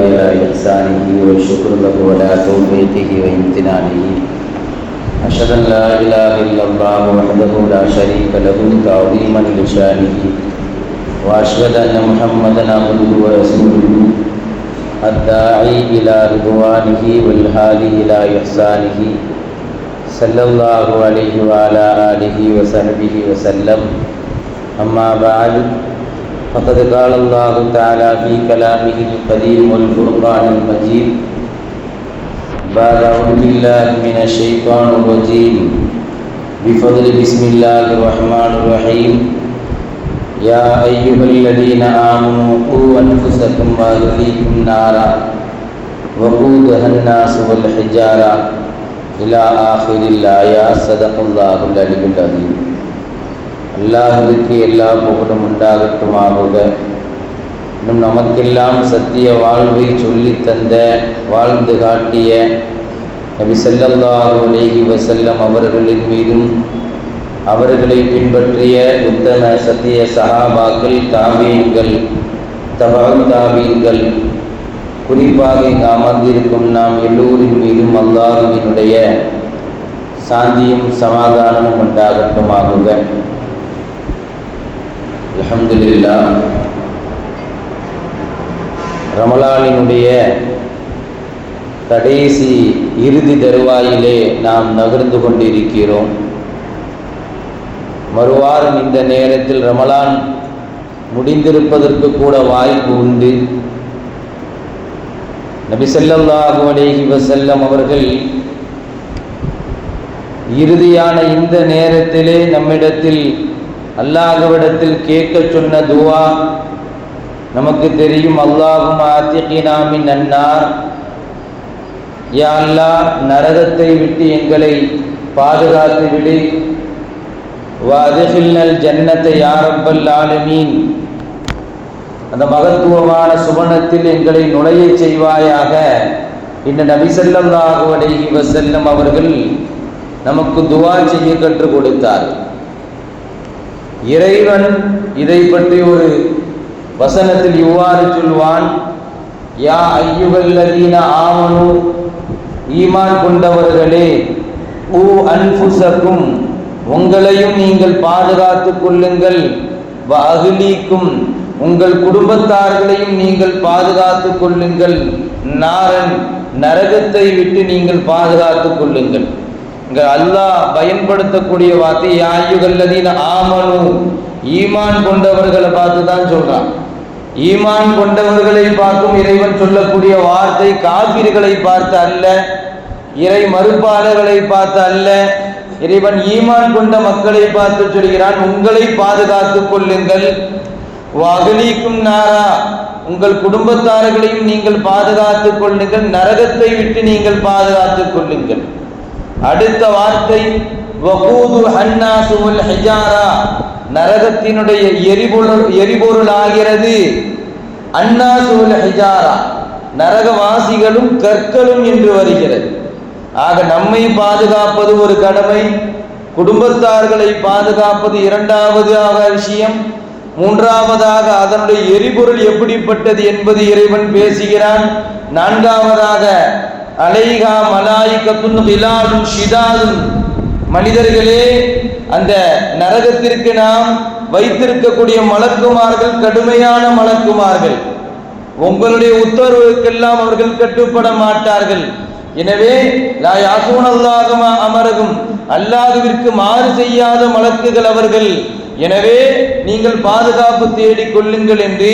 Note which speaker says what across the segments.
Speaker 1: لله على إحسانه والشكر له على توفيقه وامتنانه أشهد أن لا إله إلا الله وحده لا شريك له تعظيما لشانه وأشهد أن محمدا عبده ورسوله الداعي إلى رضوانه والهادي إلى إحسانه صلى الله عليه وعلى آله وصحبه وسلم. أما بعد فقد قال الله تعالى في كلامه القديم والفرقان المجيد بعد أعوذ بالله من الشيطان الرجيم بفضل بسم الله الرحمن الرحيم يا أيها الذين آمنوا قوا أنفسكم وأهليكم نارا وقودها الناس والحجارة إلى آخر الآية. صدق الله العلي العظيم. அல்லாஹ்வுக்கு எல்லா புகழும் உண்டாகட்டுமாக. இன்னும் நமக்கெல்லாம் சத்திய வாழ்வை சொல்லி தந்த வாழ்ந்து காட்டிய நபி ஸல்லல்லாஹு அலைஹி வஸல்லம் அவர்களின் மீதும் அவர்களை பின்பற்றிய உத்தம சத்திய சஹாபாக்கள், தாபீன்கள், தபஅத் தாபீன்கள், குறிப்பாக இங்கு அமர்ந்திருக்கும் நாம் எல்லோரின் மீதும் அல்லாஹ்வினுடைய சாந்தியும் சமாதானமும் உண்டாகட்டுமாக. அல்ஹம்துலில்லாஹ். ரமலானினுடைய கடைசி இறுதி தருவாயிலே நாம் நகர்ந்து கொண்டிருக்கிறோம். மறுவாரம் இந்த நேரத்தில் ரமலான் முடிந்திருப்பதற்கு கூட வாய்ப்பு உண்டு. நபி ஸல்லல்லாஹு அலைஹி வஸல்லம் அவர்கள் இறுதியான இந்த நேரத்திலே நம்மிடத்தில் அல்லாஹ்விடத்தில் கேட்க சொன்ன துவா நமக்கு தெரியும். அல்லாஹும்ம ஆத்திகினா மின் அன்னார், யா அல்லாஹ் நரகத்தை விட்டு எங்களை பாதுகாத்து விடு. வஅத்கில்னல் ஜன்னத்தை யா ரப்பல் ஆலமீன், அந்த மகத்துவமான சுவனத்தில் எங்களை நுழைய செய்வாயாக. இந்த நபி ஸல்லல்லாஹு அலைஹி வஸல்லம் அவர்கள் நமக்கு துவா செய்ய கற்றுக் கொடுத்தார். இறைவன் இதை பற்றி ஒரு வசனத்தில் இவ்வாறு சொல்வான், யா அய்யுஹல்லதீன ஆமனு, ஈமான் கொண்டவர்களே, ஊ அன்ஃபுஸக்கும், உங்களையும் நீங்கள் பாதுகாத்துக் கொள்ளுங்கள், வ அஹ்லீக்கும், உங்கள் குடும்பத்தார்களையும் நீங்கள் பாதுகாத்துக் கொள்ளுங்கள், நாரன், நரகத்தை விட்டு நீங்கள் பாதுகாத்துக் கொள்ளுங்கள். இங்க அல்லாஹ் பயன்படுத்தக்கூடிய வார்த்தை யா அய்யுஹல்லதீன ஆமனு, ஈமான் கொண்டவர்களை பார்த்து தான் சொல்றான். ஈமான் கொண்டவர்களை பார்க்கும் இறைவன் சொல்லக்கூடிய வார்த்தை காபிர்களை பார்த்து அல்ல, இறை மறுப்பாளர்களை பார்த்து அல்ல. இறைவன் ஈமான் கொண்ட மக்களை பார்த்து சொல்கிறான், உங்களை பாதுகாத்துக் கொள்ளுங்கள். வஅஹ்லீக்கும் நாரா, உங்கள் குடும்பத்தார்களையும் நீங்கள் பாதுகாத்துக் கொள்ளுங்கள், நரகத்தை விட்டு நீங்கள் பாதுகாத்துக் கொள்ளுங்கள். அடுத்த வார்த்தை வகூது அன்னாசு வல் ஹிஜாரா, நரகத்தினுடைய எரிபொருள் ஆகிறது அன்னாசு வல் ஹிஜாரா, நரகவாசிகளும் கற்களும் என்று வருகிறது. ஆக நம்மை பாதுகாப்பது ஒரு கடமை, குடும்பத்தார்களை பாதுகாப்பது இரண்டாவதாக விஷயம், மூன்றாவதாக அதனுடைய எரிபொருள் எப்படிப்பட்டது என்பது இறைவன் பேசுகிறான். நான்காவதாக அலைஹா மலாயிகத்துன் கிலாலுன் ஷிதாதுன், மனிதர்களே, அந்த நரகத்திற்கு நாம் வைத்திருக்கக்கூடிய மலக்குமார்கள் கடுமையான மலக்குமார்கள். உங்களுடைய உத்தரவுக்கெல்லாம் அவர்கள் கட்டுப்பட மாட்டார்கள். எனவே லா யாசூனல்லாஹ மா அமரகும், அல்லாஹ்விற்கு மாறு செய்யாத மலக்குகள் அவர்கள். எனவே நீங்கள் பாதுகாப்பு தேடிக் கொள்ளுங்கள் என்று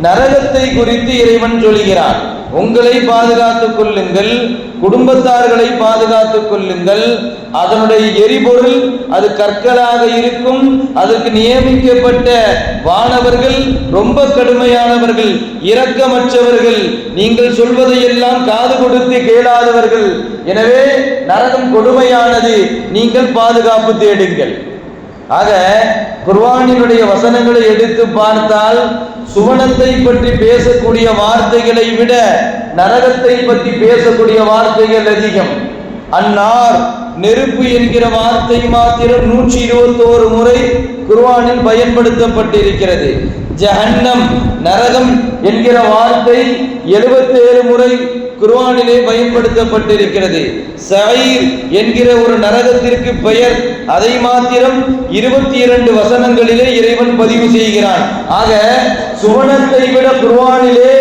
Speaker 1: நரகத்தை குறித்து இறைவன் சொல்கிறான். உங்களை பாதுகாத்துக் கொள்ளுங்கள், குடும்பத்தார்களை பாதுகாத்துக் கொள்ளுங்கள். அதனுடைய எரிபொருள் அது கற்களாக இருக்கும். அதற்கு நியமிக்கப்பட்ட வானவர்கள் ரொம்ப கடுமையானவர்கள், இரக்கமற்றவர்கள், நீங்கள் சொல்வதையெல்லாம் காது கொடுத்து கேளாதவர்கள். எனவே நரகம் கொடுமையானது, நீங்கள் பாதுகாப்பு தேடுங்கள். ஆக குர்ஆனினுடைய வசனங்களை எடுத்து பார்த்தால் சுவனத்தை பற்றி பேசக்கூடிய வார்த்தைகளை விட நரகத்தை பற்றி பேசக்கூடிய வார்த்தைகள் அதிகம். அன்னார் நெருப்பு என்கிற வார்த்தை மாத்திரம் 121 முறை குர்ஆனில் பயன்படுத்தப்பட்டிருக்கிறது. ஜஹன்னம் நரகம் என்கிற வார்த்தை 77 முறை குர்ஆனிலே பயன்படுத்தப்பட்டிருக்கிறது. சயீர் என்கிற ஒரு நரகத்திற்கு பெயர், அதை மாத்திரம் 22 வசனங்களிலே இறைவன் பதிவு செய்கிறான். ஆக சுவனத்தை விட குர்ஆனிலே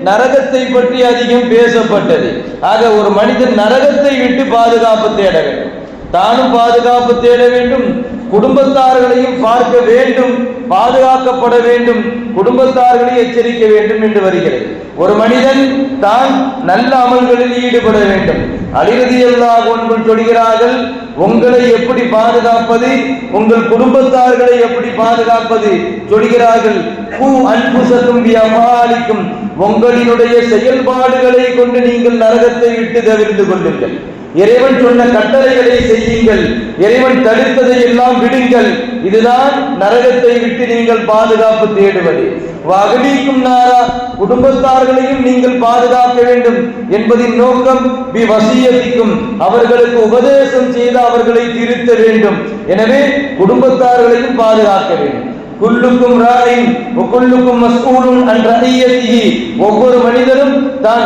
Speaker 1: நரகத்தை பற்றி அதிகம் பேசப்பட்டது. ஆக ஒரு மனிதன் நரகத்தை விட்டு பாதுகாப்பு தேட வேண்டும், தானும் பாதுகாப்பு தேட வேண்டும், குடும்பத்தார்களையும் பார்க்க வேண்டும், பாதுகாக்கப்பட வேண்டும், குடும்பத்தார்களை எச்சரிக்க வேண்டும் என்று வருகிறது. ஒரு மனிதன் தான் நல்ல அமல்களில் ஈடுபட வேண்டும். அலி ரலியல்லாஹு அன்ஹு சொல்கிறார்கள், உங்களை எப்படி பாதுகாப்பது, உங்கள் குடும்பத்தார்களை எப்படி பாதுகாப்பது சொல்கிறார்கள். கூ அன்புசத்தும் வியமாலிக்கும், உங்களினுடைய செயல்பாடுகளை கொண்டு நீங்கள் நரகத்தை விட்டு தவிர்த்து கொள்ளுங்கள். இறைவன் சொன்ன கட்டளைகளை செய்யுங்கள், இறைவன் தடுத்ததை எல்லாம் விடுங்கள். இதுதான் நரகத்தை விட்டு நீங்கள் பாதுகாப்பு தேடுவது. வகலீக்கும் நாரா, குடும்பத்தார்களையும் நீங்கள் பாதுகாக்க வேண்டும் என்பதின் நோக்கம் பி வசியத்திக்கும், அவர்களுக்கு உபதேசம் செய்து அவர்களை திருத்த வேண்டும். எனவே குடும்பத்தார்களையும் பாதுகாக்க வேண்டும். குல்லுக்கும் ராயின் குல்லுக்கும் மஸ்ஊலுன் அன் ரஇயத்திஹி, ஒவ்வொரு மனிதனும் தான்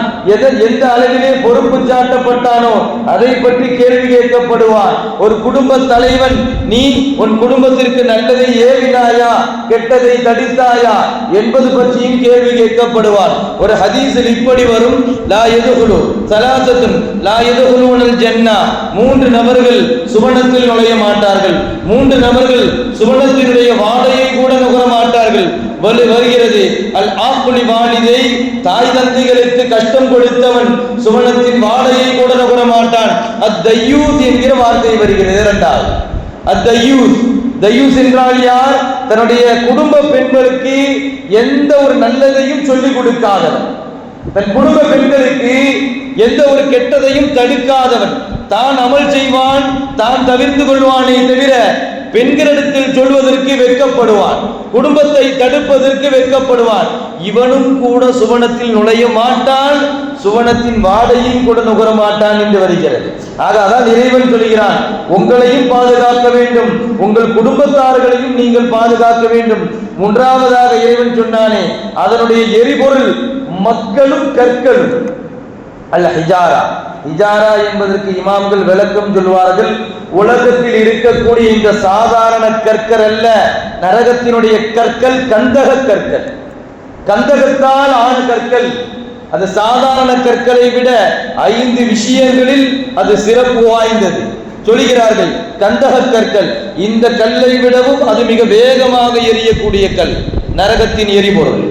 Speaker 1: எந்த அளவிலே பொறுப்பு சாட்டப்பட்டானோ அதை பற்றி கேள்வி கேட்கப்படுவான். ஒரு குடும்ப தலைவன், நீ உன் குடும்பத்திற்கு நல்லதை ஏவினாயா, கெட்டதை தடுத்தாயா என்பது பற்றியும் கேள்வி கேட்கப்படுவான். ஒரு ஹதீஸில் இப்படி வரும், லா யதுகுலு ஸலாஸத்துன் லா யதுகுலுனல் ஜன்னah, 3 நபர்கள் சுவனத்தில் நுழைய மாட்டார்கள், 3 நபர்கள் சுவனத்தினுடைய வாடையை கூட நுகர மாட்டார்கள். வருகிறது அல் ஆக்குலி வாலிதை, தாய் தந்தைகளுக்கு கஷ்டம் கொடுத்தவன் சுவனத்தின் வாடையை கூட நுகர மாட்டான். அத்தையூஸ் என்கிற வார்த்தை வருகிறது. இரண்டாவது அத்தையூஸ், தையூஸ் என்றால் யார்? தன்னுடைய குடும்ப பெண்களுக்கு எந்த ஒரு நல்லதையும் சொல்லிக் கொடுக்காதவன், தன் குடும்ப பெண்களுக்கு எந்த ஒரு கெட்டதையும் தடுக்காதவன், தான் அமல் செய்வான், தான் தவிர்த்து கொள்வானே தவிர பெண்களிடத்தில் சொல்வதற்கு வெட்கப்படுவான், குடும்பத்தை தடுப்பதற்கு வெட்கப்படுவான். இவனும் கூட சுவனத்தில் நுழைய மாட்டான், சுவனத்தின் வாடையும் கூட நுகர மாட்டான் என்று வருகிறது. ஆக அதான் இறைவன் சொல்கிறான், உங்களையும் பாதுகாக்க வேண்டும், உங்கள் குடும்பத்தார்களையும் நீங்கள் பாதுகாக்க வேண்டும். மூன்றாவதாக இறைவன் சொன்னானே, அதனுடைய எரிபொருள் மக்களும் கற்களும். அல்ல ஹிஜாரா, ஹிஜாரா என்பதற்கு இமாம்கள் விளக்கம் சொல்வார்கள், உலகத்தில் இருக்கக்கூடிய இந்த சாதாரண கற்கள் அல்ல, நரகத்தினுடைய கற்கள் கந்தக கற்கள், கந்தகத்தால் ஆன கற்கள். அது சாதாரண கற்களை விட 5 விஷயங்களில் அது சிறப்பு வாய்ந்தது சொல்கிறார்கள். கந்தக கற்கள், இந்த கல்லை விடவும் அது மிக வேகமாக எரியக்கூடிய கல், நரகத்தின் எரிபொருள்.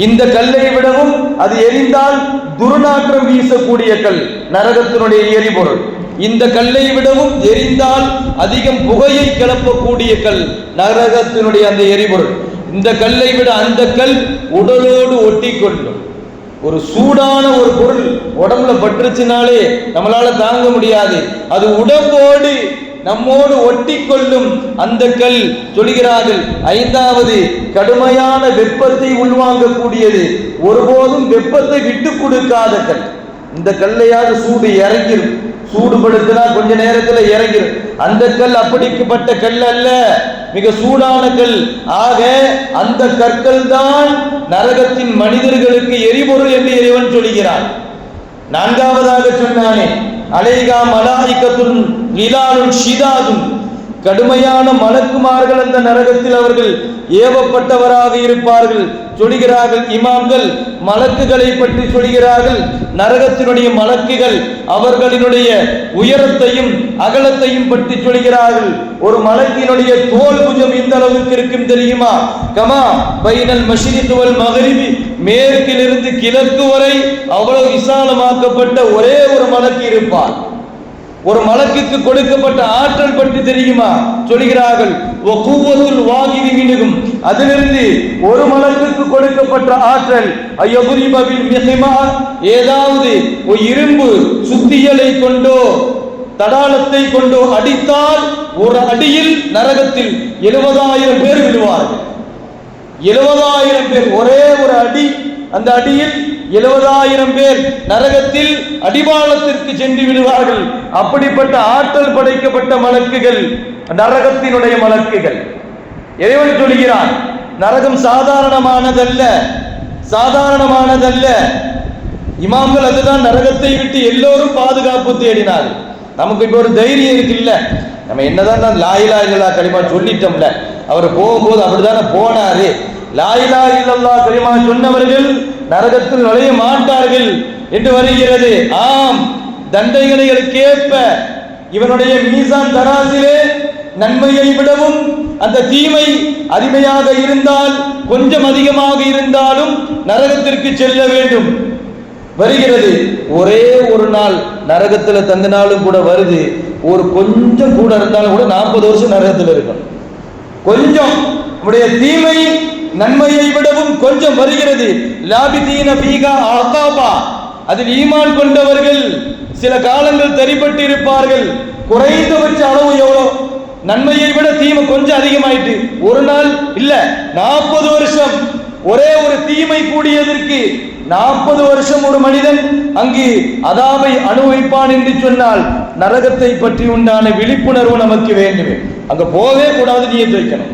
Speaker 1: இந்த கல்லை விடவும் அது எரிந்தால் துர்நாற்றம் வீசக்கூடிய கல், நரகத்தினுடைய எரிபொருள். இந்த கல்லை விடவும் எரிந்தால் அதிகம் புகையை கிளப்பக்கூடிய கல், நரகத்தினுடைய அந்த எரிபொருள். இந்த கல்லை விட அந்த கல் உடலோடு ஒட்டி கொள்ளும். ஒரு சூடான ஒரு பொருள் உடம்புல பற்றுச்சுனாலே நம்மளால தாங்க முடியாது, அது உடம்போடு நம்மோடு ஒட்டி கொள்ளும் அந்த கல் சொல்கிறார்கள். 5வது கடுமையான வெப்பத்தை உள்வாங்கக்கூடியது, ஒருபோதும் வெப்பத்தை விட்டு கொடுக்காத கல். இந்த கல்லையாவது சூடு இறங்கிரும், சூடுபடுத்தினா கொஞ்ச நேரத்தில் இறங்கிரும். அந்த கல் அப்படிப்பட்ட கல் அல்ல, மிக சூடான கல். ஆக அந்த கற்கள் தான் நரகத்தின் மனிதர்களுக்கு எரிபொருள் என்று இறைவன் சொல்கிறான். 4வதாக சொன்னானே, அலைகா மலாயிகத்துன் நிலாலுன் ஷிதாதுன், கடுமையான மலக்குமார்கள் அந்த நரகத்தில் அவர்கள் ஏவப்பட்டவராக இருப்பார்கள் சொல்கிறார்கள் இமாம்கள். மலக்குகளை பற்றி சொல்கிறார்கள், நரகத்தினுடைய மலக்குகள் அவர்களினுடைய உயரத்தையும் அகலத்தையும் பற்றி சொல்கிறார்கள். ஒரு மலக்கினுடைய தோல் புஜம் இந்த அளவுக்கு இருக்கும் தெரியுமா? கமா பைனல் மஷ்ரிக் வல் மக்ரிபி, மேற்கிலிருந்து கிழக்கு வரை அவ்வளவு விசாலமாக்கப்பட்ட ஒரே ஒரு மலக்கு இருப்பார். ஒரு மலக்குக்கு கொடுக்கப்பட்ட ஆற்றல் பற்றி தெரியுமா? சொல்கிறார்கள், அதிலிருந்து ஒரு மலக்குக்கு கொடுக்கப்பட்ட ஆற்றல், ஏதாவது ஒரு இரும்பு சுத்தியலை கொண்டோ தடாலத்தை கொண்டோ அடித்தால் ஒரு அடியில் நரகத்தில் 70,000 பேர் விடுவார்கள். 70,000 பேர், ஒரே ஒரு அடி, அந்த அடியில் 70,000 பேர் நரகத்தில் அடிவாளத்திற்கு சென்று விடுவார்கள். அப்படிப்பட்ட ஆற்றல் படைக்கப்பட்ட மலக்குகள் நரகத்தினுடைய மலக்குகள். இறைவன் சொல்கிறான், நரகம் சாதாரணமானதல்ல, சாதாரணமானதல்ல. இமாம்கள் அதுதான் நரகத்தை விட்டு எல்லோரும் பாதுகாப்பு தேடினார்கள். நமக்கு இப்ப ஒரு தைரியம் இருக்குல்ல, நம்ம என்னதான் லா இலாஹ இல்லல்லாஹ் கலிமா சொல்லிட்டோம்ல, அவர் போகும்போது அப்படித்தானே போனாரு. லா இலாஹ இல்லல்லாஹ் கலிமா சொன்னவர்கள் நரகத்தில் நுழைய மாட்டார்கள் என்று வருகிறது. ஆம், தண்டனைகளுக்கேற்ப இவனுடைய மீசான் தராசிலே நன்மையை விடவும் அந்த தீமை அருமையாக இருந்தால் கொஞ்சம் அதிகமாக இருந்தாலும் நரகத்திற்கு செல்ல வேண்டும் வருகிறது. ஒரே ஒரு நாள் நரகத்துல தங்கினாலும் கூட வருது, ஒரு கொஞ்சம் கூட இருந்தாலும் கூட 40 வருஷம் நரகத்தில் இருக்கணும். கொஞ்சம் நம்முடைய தீமை நன்மையை விடவும் கொஞ்சம் வருகிறது. லாபிதீன ஃபீஹா அகாபா, அதில் ஈமான் கொண்டவர்கள் சில காலங்கள் தரிப்பட்டு இருப்பார்கள். குறைந்தபட்ச அளவு எவ்வளோ? நன்மையை விட தீமை கொஞ்சம் அதிகமாயிட்டு ஒரு நாள் இல்ல 40 வருஷம். ஒரே ஒரு தீமை கூடியதற்கு 40 வருஷம் ஒரு மனிதன் அங்கு அதாவை அனுபவிப்பான் என்று சொன்னால் நரகத்தை பற்றி உண்டான விழிப்புணர்வு நமக்கு வேண்டுமே. அங்க போகவே கூடாது, நியத்து வைக்கணும்.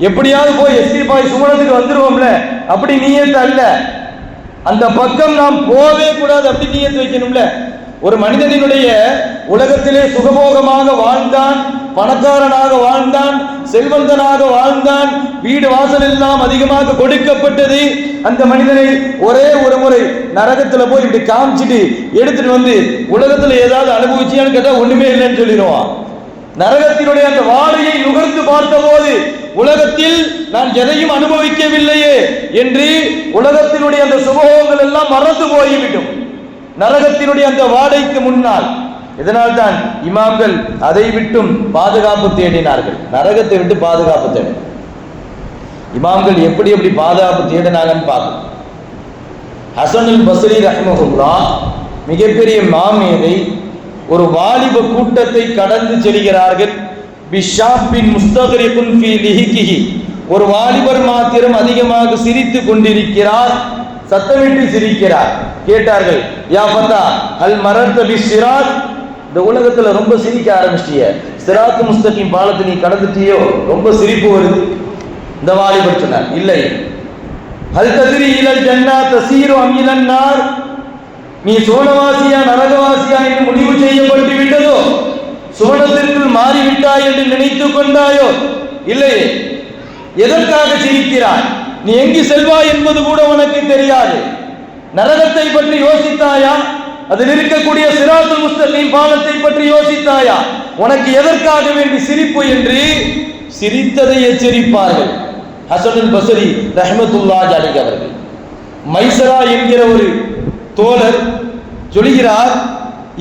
Speaker 1: எப்படியாவது போய் எஸ்கேபாய் சுமணத்துக்கு வந்துருவோம்ல, அப்படி நியத்து அல்ல. அந்த பக்கம் நாம் போகவே கூடாது, அப்படி நியத்து வைக்கணும்ல. ஒரு மனிதனுடைய உலகத்திலே சுகபோகமாக வாழ்ந்தான், பணக்காரனாக வாழ்ந்தான், செல்வந்தனாக வாழ்ந்தான், வீடு வாசல் எல்லாம் அதிகமாக கொடுக்கப்பட்டது. அந்த மனிதனை ஒரே ஒரு முறை நரகத்துல போய் இப்படி காமிச்சிட்டு எடுத்துட்டு வந்து உலகத்துல ஏதாவது அனுபவிச்சியான்னு கேட்டா ஒண்ணுமே இல்லைன்னு சொல்லிடுவான். நரகத்தினுடைய அந்த வாடையை நுகர்ந்து பார்த்த போது உலகத்தில் நான் எதையும் அனுபவிக்கவில்லையே என்று உலகத்தினுடைய அந்த சுபோகங்கள் எல்லாம் மறந்து போய்விடும் நரகத்தினுடைய அந்த வாடைக்கு முன்னால். இதனால் தான் இமாம்கள் அதை விட்டும் பாதுகாப்பு தேடினார்கள். நரகத்தை விட்டு பாதுகாப்பு தேடினார். இமாம்கள் எப்படி எப்படி பாதுகாப்பு தேடினாங்கன்னு பார்க்கணும். ஹசனுல் பஸ்ரி ரஹ்மஹுல்லாஹ் மிகப்பெரிய மாமேதை ஒரு வாலிப கூட்டத்தை கடந்து செல்கிறார்கள். பிஷாப்பின் முஸ்தகரிகுன் ஃபீ லிஹிகிஹி, ஒரு வாலிபர் மாத்திரம் அதிகமாக சிரித்து கொண்டிருக்கிறார், சத்தமிட்டு சிரிக்கிறார். கேட்டார்கள், யா ஃபதா அல் மரர்த பிஸ்ஸிராத், இந்த உலகத்துல ரொம்ப சிரிக்க ஆரம்பிச்சிட்டிய, சிராத் முஸ்தகீம் பாலத்தை நீ கடந்துட்டியோ, ரொம்ப சிரிப்பு வருது. இந்த வாலிபர் சொன்னார், இல்லை. ஹல் தத்ரி இலல் ஜன்னா தஸீரு அம் இலன் நார், நீ சுவனவாசியா நரகவாசியா என்று முடிவு செய்யப்பட்டு விட்டதோ, சுவனத்திற்குள் மாறிவிட்டாய் என்று நினைத்துக் கொண்டாயோ? இல்லை. எதற்காக சிரிக்கிறாய்? நீ எங்கு செல்வாய் என்பது கூட உனக்கு தெரியாது. நரகத்தை பற்றி யோசித்தாயா? அதில் இருக்கக்கூடிய சிராத்துல் முஸ்தகீம் பாலத்தை பற்றி யோசித்தாயா? உனக்கு எதற்காக வேண்டி சிரிப்பு என்று சிரித்ததை எச்சரிப்பார்கள். ஹசனுல் பஸ்ரி ரஹ்மத்துல்லாஹி அலைஹி அவர்கள் மைசரா என்கிற ஒரு தோழர் சொல்கிறார்,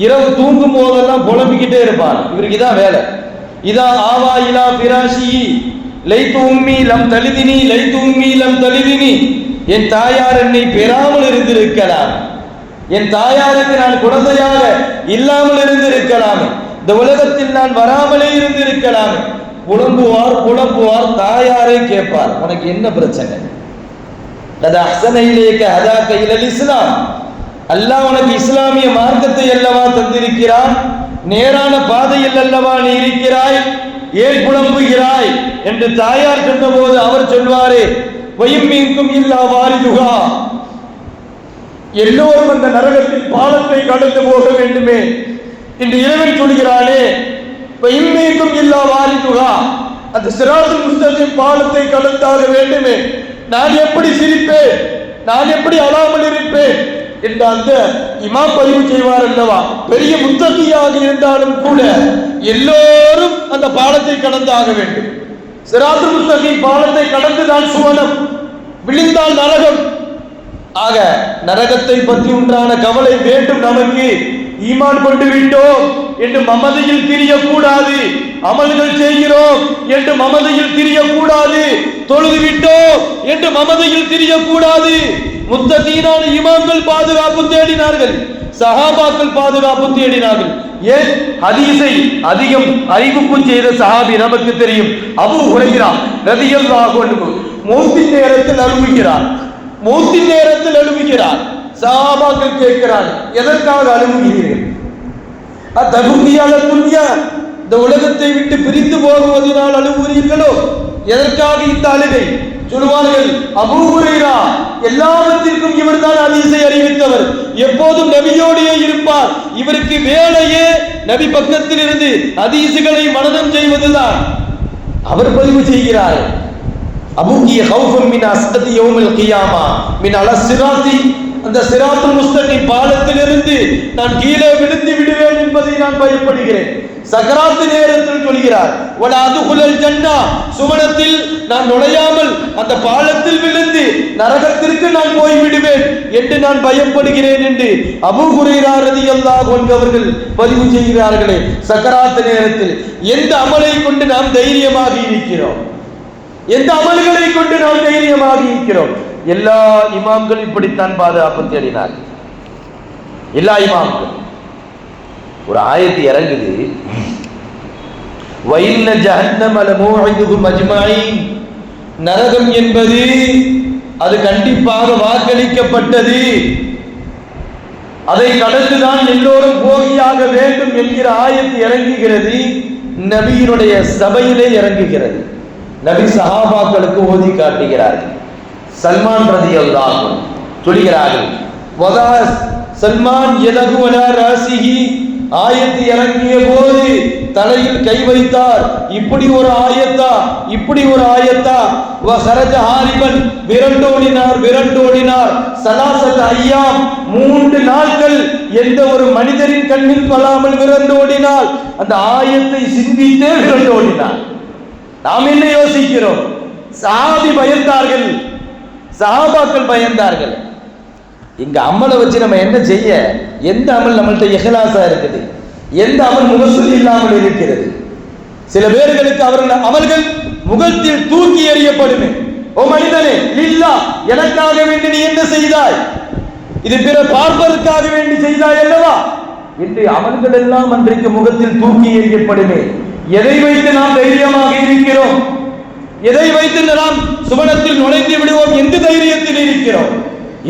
Speaker 1: இரவு தூங்கும் போதெல்லாம் புலம்பிக்கிட்டே இருப்பார். இவருக்கு இதான் வேலை. இதா ஆவா இலா ஃபிராஷி லைத்து உம்மி லம் தலிதினி, லைத்து உம்மி லம் தலிதினி, என் தாயார் என்னை பெறாமல் இருந்திருக்கலாம், என் தாயாருக்கு நான் குழந்தையாக இல்லாமல் இருந்திருக்கலாம், இந்த உலகத்தில் நான் வராமலே இருந்திருக்கலாம். புலம்புவார் புலம்புவார், தாயாரே கேட்பார், உனக்கு என்ன பிரச்சனை? அது அஹ்சனையிலேக்க ஹதாக்க இலல் இஸ்லாம், அல்லாஹ் உனக்கு இஸ்லாமிய மார்க்கத்தை அல்லவா தந்திருக்கிறான், நேரான பாதையில் அல்லவா நீ இருக்கிறாய், ஏன் புலம்புகிறாய் என்று தாயார் சொன்னபோது அவர் சொல்வாரே, வயிம்மீன்கும் இல்லா வாரிதுகா, எல்லோரும் அந்த நரகத்தின் பாலத்தை கடந்து போக வேண்டுமே என்று இறைவன் சொல்கிறானே, வயிம்மீன்கும் இல்லா வாரிதுகா, அந்த சிராத்துல் முஸ்தகீம் பாலத்தை கடந்தாக வேண்டுமே, நான் எப்படி சிரிப்பேன், நான் எப்படி அழாமல் இருப்பேன் என்று அந்த இமாம் பதிவு செய்வார் அல்லவா. பெரிய முத்தகியாக இருந்தாலும் கூட எல்லோரும் அந்த பாலத்தை கடந்தாக வேண்டும். சிராத்துல் முஸ்தகீம் பாலத்தை கடந்துதான் சுவனம், விழுந்தால் நரகம். ஆக நரகத்தை பற்றி உண்டான கவலை வேண்டும் நமக்கு. ஈமான் கொண்டு விட்டோம் என்று மமதையில் திரியக்கூடாது, அமல்கள் செய்கிறோம் என்று மமதையில் திரியக்கூடாது, தொழுது விட்டோம் என்று மமதையில் திரியக்கூடாது. முத்தகீனான இமாம்கள் பாதுகாப்பு தேடினார்கள், சஹாபாக்கள் பாதுகாப்பு தேடினார்கள். ஏன்? ஹதீஸை அதிகம் அறிவிப்பு செய்த சஹாபி நமக்கு தெரியும், அபூ ஹுரைரா ரலியல்லாஹு அன்ஹு. மௌத்தின் நேரத்தில் அழுகிறார், மௌத்தின் நேரத்தில் அழுகிறார். சஹாபாக்கள் கேட்கிறார்கள், எதற்காக அழுகிறீர்கள்? அத்தகுதியால துன்யா, இந்த உலகத்தை விட்டு பிரிந்து போகுவதனால் அழுகிறீர்களோ? எதற்காக இந்த அழுகை? சொல்லுவார்கள், அபூ ஹுரைரா எல்லாவற்றிற்கும் இவர் தான் ஹதீஸை அறிவித்தவர், எப்போதும் நபியோடையே இருப்பார், இவருக்கு வேலையே நபி பக்கத்தில் இருந்து ஹதீஸுகளை மனனம் செய்வதுதான். அவர் பதிவு செய்கிறார், அபூகிய ஹௌஃபம் மின் அஸ்ததி யௌமில் கியாமா மின் அல சிராத்தி, அந்த சிராத்துல் முஸ்தகீம் பாலத்திலிருந்து நான் கீழே விழுந்து விடுவேன் என்பதை நான் பயப்படுகிறேன். சக்கராத்து நேரத்தில் சொல்கிறார், வலா அதுகுலல் ஜன்னா, சுவனத்தில் நான் நுழையாமல் அந்த பாலத்தில் விழுந்து நரகத்திற்கு நான் போய் விடுவேன் என்று நான் பயப்படுகிறேன் என்று அபூ ஹுரைரா ரலியல்லாஹு அன்ஹு அவர்கள் பதிவு செய்கிறார்களே. சக்கராத்து நேரத்தில் எந்த அமலை கொண்டு நாம் தைரியமாக இருக்கிறோம்? எந்த அமல்களை கொண்டு நாம் தைரியமாக இருக்கிறோம்? எல்லா இமாம்கள் இப்படித்தான் பாதுகாப்பு தேடினார். எல்லா இமாம்கள். ஒரு ஆயத்து இறங்குது, வைன்ன ஜஹன்னம லமூஇதுஹும் அஜ்மஈன், நரகம் என்பது அது கண்டிப்பாக வாக்களிக்கப்பட்டது, அதை கடந்துதான் எல்லோரும் போகியாக வேண்டும் என்கிற ஆயத்து இறங்குகிறது. நபியினுடைய சபையிலே இறங்குகிறது. நபி சஹாபாக்களுக்கு ஓதி காட்டுகிறார்கள். சல்மான் ரலியல்லாஹு அன்ஹு சொல்கிறார்கள், வதா சல்மான் யதஹு அலா ராசிஹி, ஆயத்து இறங்கிய போது தலையில் கை வைத்தார். இப்படி ஒரு ஆயத்தா, இப்படி ஒரு ஆயத்தா. வஹரஜ ஹாரிபன், விரண்டோடினார். சலாசத் ஐயாம், 3 நாட்கள் எந்த ஒரு மனிதரின் கண்ணில் படாமல் விரண்டோடினார். அந்த ஆயத்தை சிந்தித்தே விரண்டோடினார். நாம் என்ன யோசிக்கிறோம்? சஹாபி பயந்தார்கள், சஹாபாக்கள் பயந்தார்கள். இங்க அமலை வச்சு நம்ம என்ன செய்ய? எந்த அமல் நம்மள்ட்ட இஹ்லாஸா இருக்குது? எந்த அமல் முகசூல் இல்லாமல் இருக்கிறது? சில பேர்களுக்கு அவர்கள் அமல்கள் முகத்தில் தூக்கி எறியப்படுமே. ஓ மனிதனே, லில்லா, எனக்காக வேண்டி நீ என்ன செய்தாய்? இது பிற பார்ப்பதற்காக வேண்டி செய்தாய் அல்லவா என்று அமல்கள் எல்லாம் அன்றைக்கு முகத்தில் தூக்கி எறியப்படுமே. எதை வைத்து நாம் தைரியமாக இருக்கிறோம்? எதை வைத்து நாம் சுவனத்தில் நுழைந்து விடுவோம் என்று தைரியத்தில் இருக்கிறோம்?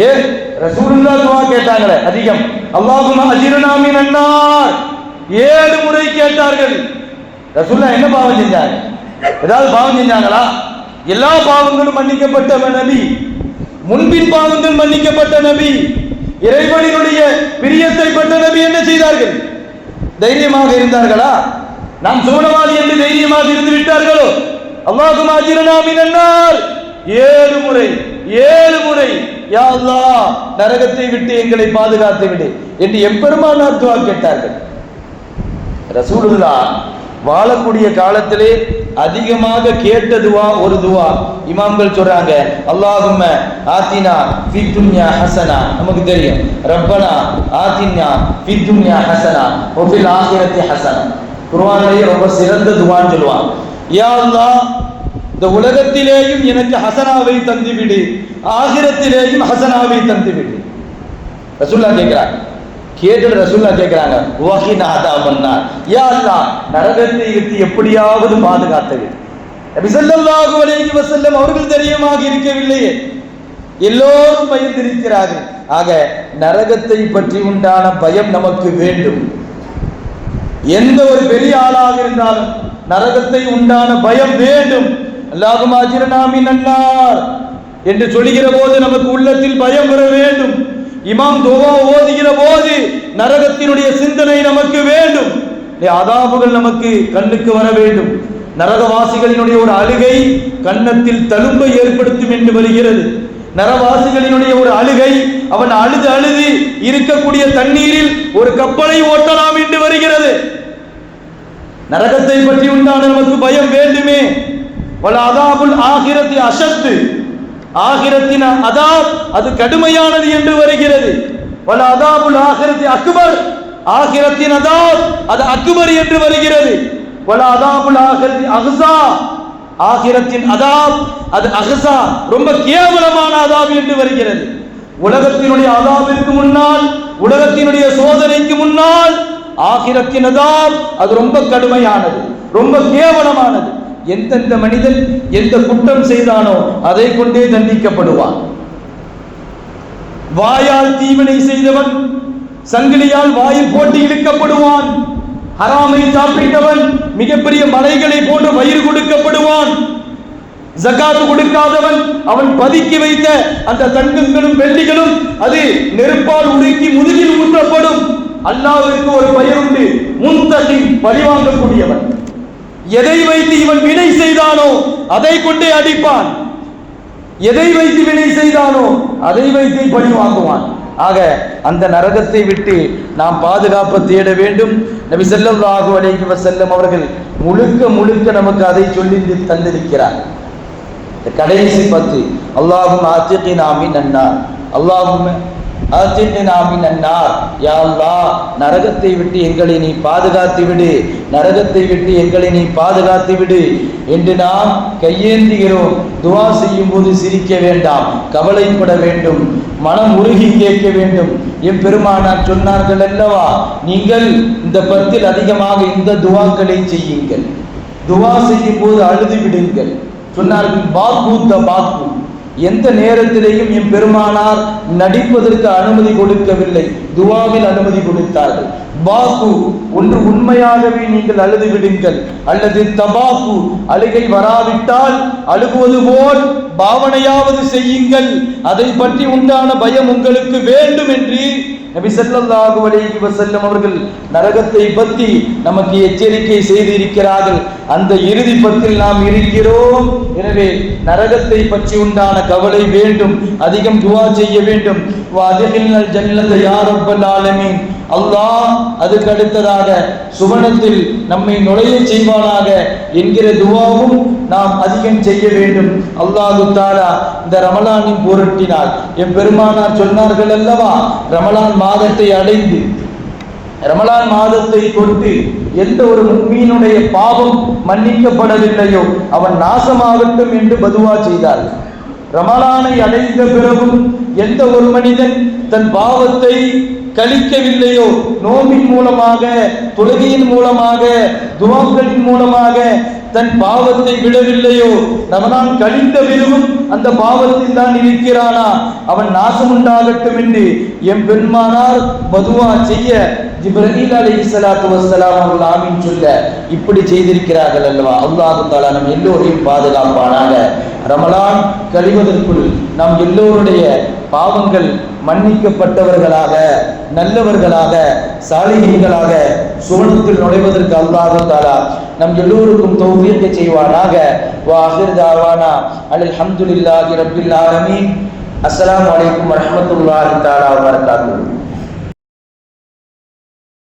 Speaker 1: ஏன் ரசூலுல்லாஹ் துஆ கேட்டாங்களே அதிகம், அல்லாஹும்ம அஜிர்னா மினன் நார், 7 முறை கேட்டார்கள். ரசூலுல்லாஹ் என்ன பாவம் செஞ்சாங்க? ஏதாவது பாவம் செஞ்சாங்களா? எல்லா பாவங்களும் மன்னிக்கப்பட்ட நபி, முன்பின் பாவங்கள் மன்னிக்கப்பட்ட நபி, இறைவனினுடைய பிரியத்தை பெற்ற நபி. என்ன செய்தார்கள்? தைரியமாக இருந்தார்களா? நாம் சுவனவாதி என்று தைரியமாக இருந்து விட்டார்களோ? அல்லாஹும்ம அஜிர்னா மினன் நார் 7 முறை, 7 முறை, யா அல்லாஹ் நரகத்தை விட்டு எங்களை பாதுகாத்து விடு என்று எம்பெருமானார் துஆ கேட்டார்கள். ரசூலுல்லாஹ் வாழக்கூடிய காலத்திலே அதிகமாக கேட்ட துஆ ஒரு துஆ இமாம்கள் சொல்றாங்க, அல்லாஹும்ம ஆத்தினா ஃபித் துன்யா ஹஸனா, நமக்கு தெரியும், ரப்பனா ஆத்தினா ஃபித் துன்யா ஹஸனா வ ஃபில் ஆখিরাতি ஹஸனா. குர்ஆனிலே ரொம்ப சிறந்த துஆன்னு சொல்லுவாங்க. யா அல்லாஹ், இந்த உலகத்திலேயும் எனக்கு ஹசனாவை தந்துவிடு, ஆகிரத்திலேயும் ஹசனாவை தந்துவிடு. ரசூலுல்லாஹ் கேட்கிறாங்க. கேட்டு ரசூலுல்லாஹ் கேட்கிறாங்க, வஹினா அதாபன்னார், யா அல்லாஹ் நரகத்தை விட்டு எப்படியாவது பாதுகாத்து. நபி ஸல்லல்லாஹு அலைஹி வஸல்லம் அவர்கள் தைரியமாக இருக்கவில்லையே, எல்லோரும் பயந்திருக்கிறார்கள். ஆக நரகத்தை பற்றி உண்டான பயம் நமக்கு வேண்டும். எந்த ஒரு பெரிய ஆளாக இருந்தாலும் நரகத்தை உண்டான பயம் வேண்டும். அல்லாஹும்ம அஜிர்னா மினன் நார் என்று சொல்லுகிற போது நமக்கு உள்ளத்தில் பயம் வர வேண்டும். இமாம் துஆ ஓதுகிற போது நரகத்தினுடைய சிந்தனை நமக்கு வேண்டும். அதாபுகள் நமக்கு கண்ணுக்கு வர வேண்டும். நரகவாசிகளினுடைய ஒரு அழுகை கன்னத்தில் தழும்பை ஏற்படுத்தும் என்று வருகிறது. நரகவாசிகளினுடைய ஒரு அழுகை, அவன் அழுது அழுது இருக்கக்கூடிய தண்ணீரில் ஒரு கப்பலை ஓட்டலாம் என்று வருகிறது. நரகத்தை பற்றி உண்டான நமக்கு பயம் வேண்டுமே. வல அதாபுல் ஆகிரத்தி அஷத்து, ஆகிரத்தின் அதாப் அது கடுமையானது என்று வருகிறது. வல அதாபுல் ஆகிரத்தி அக்பர், ஆகிரத்தின் அதாப் அது அக்பர் என்று வருகிறது. வல அதாபுல் ஆகிரத்தி அஹ்ஸா, ஆகிரத்தின் அதாப் அது அஹ்ஸா ரொம்ப கேவலமான அதாப் என்று வருகிறது. உலகத்தினுடைய அதாபிற்கு முன்னால், உலகத்தினுடைய சோதனைக்கு முன்னால் ஆகிரத்தின் அதாப் அது ரொம்ப கடுமையானது, ரொம்ப கேவலமானது. எந்தெந்த மனிதன் எந்த குற்றம் செய்தானோ அதை கொண்டே தண்டிக்கப்படுவான்.
Speaker 2: வாயால் தீவினை செய்தவன் சங்கிலியால் வாயில் போட்டு இழுக்கப்படுவான். ஹராமை சாப்பிட்டவன் மிகப்பெரிய மலைகளை போன்று வயிறு கொடுக்கப்படுவான். ஜகாத் கொடுக்காதவன் அவன் பதுக்கி வைத்த அந்த தங்கங்களும் வெள்ளிகளும் அது நெருப்பால் உருக்கி முதுகில் ஊற்றப்படும். அல்லாஹ்விற்கு ஒரு பெயர் உண்டு, முன்தகி, பழிவாங்கக்கூடியவன். எதை வைத்து இவன் வினை செய்தானோ அதை கொண்டே அடிப்பான், எதை வைத்து வினை செய்தானோ அதை வைத்து பழி வாங்குவான். ஆக அந்த நரகத்தை விட்டு நாம் பாதுகாப்பு தேட வேண்டும். நபி ஸல்லல்லாஹு அலைஹி வஸல்லம் அவர்கள் முழுக்க முழுக்க நமக்கு அதை சொல்லி தந்திருக்கிறார். கடைசி 10, அல்லாஹும்ம ஆத்திகினா மினன் நார், அல்லாஹும்ம ஆத்திகினா மினன் நார், யா அல்லாஹ் நரகத்தை விட்டு எங்களை நீ பாதுகாத்து விடு, நரகத்தை விட்டு எங்களை நீ பாதுகாத்து விடு என்று நாம் கையேந்துகிறோம். துஆ செய்யும் போது சிரிக்க வேண்டாம், கவலைப்பட வேண்டும், மனம் உருகி கேட்க வேண்டும். என் பெருமானார் சொன்னார்கள் அல்லவா, நீங்கள் இந்த 10 அதிகமாக இந்த துஆக்களை செய்யுங்கள், துஆ செய்யும் போது அழுது விடுங்கள் சொன்னார்கள். பாக்கு, எந்த நேரத்திலேயும் என் பெருமானார் நடிப்பதற்கு அனுமதி கொடுக்கவில்லை, துவாவில் அனுமதி கொடுத்தார்கள். பாக்கு, ஒன்று உண்மையாகவே நீங்கள் அழுது விடுங்கள், அல்லது தபாக்கு, அழுகை வராவிட்டால் அழுகுவது போல் பாவனையாவது செய்யுங்கள், அதை பற்றி உண்டான பயம் உங்களுக்கு வேண்டும் என்று நபி ஸல்லல்லாஹு அலைஹி வஸல்லம் அவர்கள் நரகத்தை பற்றி நமக்கு எச்சரிக்கை செய்திருக்கிறார்கள். அந்த இறுதி 10 நாம் இருக்கிறோம். எனவே நரகத்தை பற்றி உண்டான கவலை வேண்டும், அதிகம் துஆ செய்ய வேண்டும். வஅத்கில்னல் ஜன்னத யா ரப்பல் ஆலமீன், அல்லாஹ் அதுக்கு அடுத்ததாக சுவனத்தில் நம்மை நுழைய செய்வானாக என்கிற துஆவும் நாம் அதிகம் செய்ய வேண்டும். அல்லாஹ் தஆலா இந்த ரமலானின் பொருட்டினால் என் பெருமானார் சொன்னார்கள் அல்லவா, ரமலான் மாதத்தை அடைந்து ரமலான் மாதத்தை தொட்டு எந்த ஒரு முஃமினுடைய பாவம் மன்னிக்கப்படவில்லையோ அவன் நாசமாகட்டும் என்று பதுவா செய்தார்கள். ரமலானை அடைந்த பிறகும் எந்த ஒரு மனிதன் தன் பாவத்தை கழிக்கவில்லையோ, நோம்பின் மூலமாக, தொழுகையின் மூலமாக, துஆக்களின் மூலமாக தன் பாவத்தை விடவில்லையோ, ரமலான் கழிந்த பிறகும் அந்த பாவத்தில் தான் இருக்கிறானா, அவன் நாசம் உண்டாகட்டும் என்று எம் பெருமானார் பதுவா செய்ய ஜிப்ரீல் அலைஹிஸ்ஸலாத்து வஸ்ஸலாம் அவர்கள் ஆமீன் சொல்ல இப்படி செய்திருக்கிறார்கள் அல்லவா. அல்லாஹ் தஆலா நம் எல்லோரையும் பாதுகாப்பானாக. ரமலான் கழிவதற்குள் நம் எல்லோருடைய பாவங்கள் மன்னிக்கப்பட்டவர்களாக, நல்லவர்களாக, சாலிஹீன்களாக சுவனத்தில் நுழைவதற்கு அல்லாஹ் தஆலா நம் எல்லோருக்கும் தௌஃபீக் செய்வானாக. வா ஆகிர் தஅவானா அல்ஹம்துலில்லாஹி ரப்பில் ஆலமீன். அஸ்ஸலாமு அலைக்கும் வரஹ்மத்துல்லாஹி தஆலா வ பரகாத்துஹு.